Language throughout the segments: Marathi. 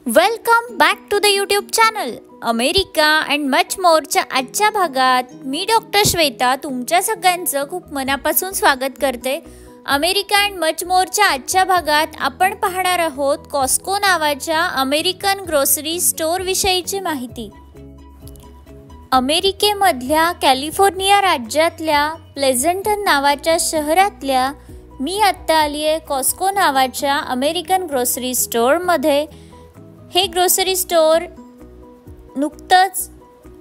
Welcome back to the YouTube channel America and much मोरच्या आजच्या भागात मी डॉक्टर श्वेता तुमच्या सगळ्यांचं खूप मनापासून स्वागत करते। अमेरिका अँड मच मोरच्या आजच्या भागात आपण पाहणार आहोत कॉस्को नावाच्या अमेरिकन ग्रोसरी स्टोअर विषयीची माहिती। अमेरिकेमधल्या कॅलिफोर्निया राज्यातल्या प्लेझंटन नावाच्या शहरातल्या मी आत्ता आली आहे कॉस्को नावाच्या अमेरिकन ग्रोसरी स्टोअरमध्ये। हे ग्रोसरी स्टोअर नुकतंच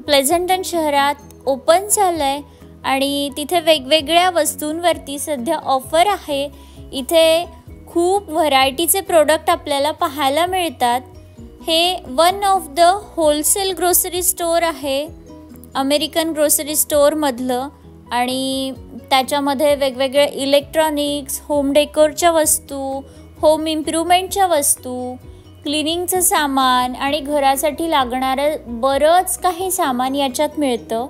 प्लेझंटन शहरात ओपन झालं आहे आणि तिथे वेगवेगळ्या वस्तूंवरती सध्या ऑफर आहे। इथे खूप व्हरायटीचे प्रोडक्ट आपल्याला पाहायला मिळतात। हे one of the wholesale grocery store आहे अमेरिकन ग्रोसरी स्टोअरमधलं आणि त्याच्यामध्ये वेगवेगळे इलेक्ट्रॉनिक्स, होम डेकोरच्या वस्तू, होम इम्प्रूव्हमेंटच्या वस्तू, क्लिनिंगचं सामान आणि घरासाठी लागणारं बरंच काही सामान याच्यात मिळतं।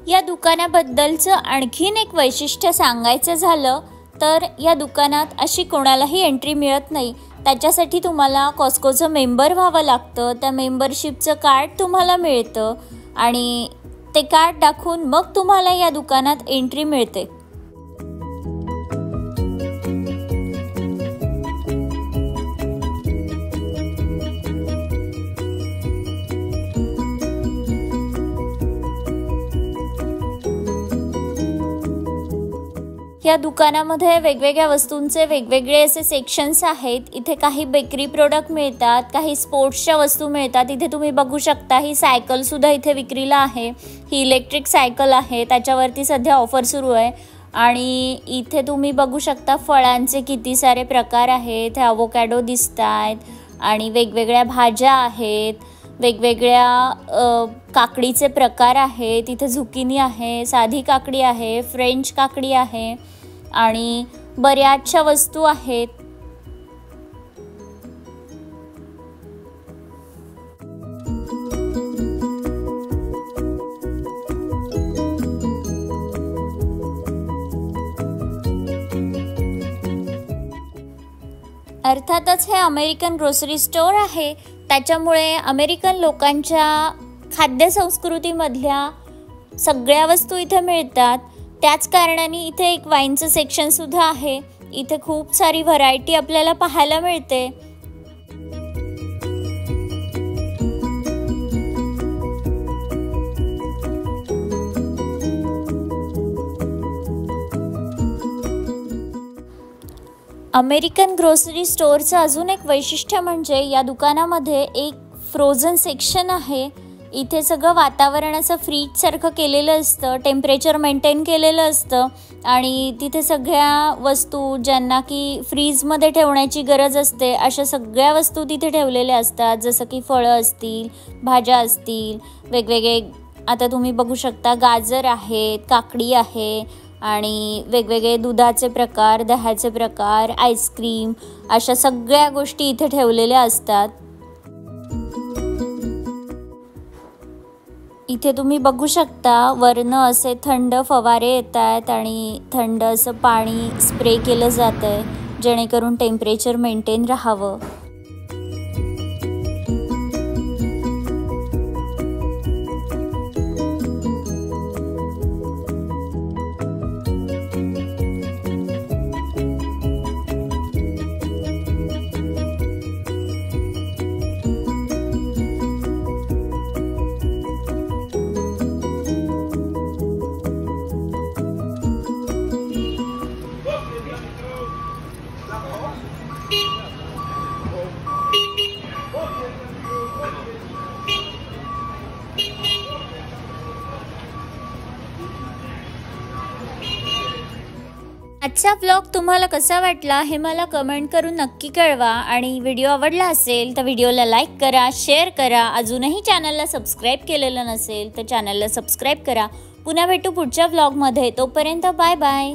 या दुकानाबद्दलचं आणखीन एक वैशिष्ट्य सांगायचं झालं तर या दुकानात अशी कोणालाही एंट्री मिळत नाही। त्याच्यासाठी तुम्हाला कॉस्कोचं मेंबर व्हावं लागतं। त्या मेंबरशिपचं कार्ड तुम्हाला मिळतं आणि ते कार्ड दाखवून मग तुम्हाला या दुकानात एंट्री मिळते। या दुकानामध्ये वेगवेगळ्या वस्तूंचे वेगवेगळे असे सेक्शन्स आहेत। इथे काही बेकरी प्रोडक्ट मिळतात, काही स्पोर्ट्सच्या वस्तू मिळतात। इथे तुम्ही बघू शकता ही सायकल सुद्धा इथे विक्रीला आहे। ही इलेक्ट्रिक सायकल आहे, त्याच्यावरती सध्या ऑफर सुरू आहे। आणि इथे तुम्ही बघू शकता फळांचे किती सारे प्रकार आहेत। हे अवोकॅडो दिसतायत आणि वेगवेगळ्या भाज्या आहेत, वेगवेगळ्या काकडीचे प्रकार आहेत। इथे झुकिनी आहे, साधी काकडी आहे, फ्रेंच काकडी आहे आणि बऱ्याचशा वस्तू आहेत। अर्थातच हे अमेरिकन ग्रोसरी स्टोअर आहे, त्याच्यामुळे अमेरिकन लोकांच्या खाद्य संस्कृतीमधल्या सगळ्या वस्तू इथे मिळतात। त्याच कारणाने इथे एक वाईनचं सेक्शन सुद्धा आहे। इथे खूप सारी व्हरायटी आपल्याला पाहायला मिळते। अमेरिकन ग्रोसरी स्टोअरचं अजून एक वैशिष्ट्य म्हणजे या दुकानामध्ये एक फ्रोझन सेक्शन आहे। इथे सगळं वातावरण असं फ्रीजसारखं केलेलं असतं, टेम्परेचर मेंटेन केलेलं असतं आणि तिथे सगळ्या वस्तू ज्यांना की फ्रीजमध्ये ठेवण्याची गरज असते अशा सगळ्या वस्तू तिथे ठेवलेल्या असतात। जसं की फळं असतील, भाज्या असतील, वेगवेगळे आता तुम्ही बघू शकता गाजर आहेत, काकडी आहे आणि वेगवेगळे दुधाचे प्रकार, दह्याचे प्रकार, आईस्क्रीम अशा सगळ्या गोष्टी इथे ठेवलेल्या असतात। इथे तुम्ही बघू शकता वरनं असे थंड फवारे येत आहेत आणि थंड असं पाणी स्प्रे केलं जातं आहे जेणेकरून टेम्परेचर मेंटेन राहावं। आजचा ब्लॉग तुम्हाला कसा वाटला हे मला कमेंट करून नक्की कळवा आणि व्हिडिओ आवडला असेल तर व्हिडिओला लाईक करा, शेअर करा। अजूनही चॅनलला सबस्क्राईब केलेलं नसेल तर चॅनलला सबस्क्राईब करा। पुन्हा भेटू पुढच्या ब्लॉगमध्ये, तोपर्यंत बाय बाय।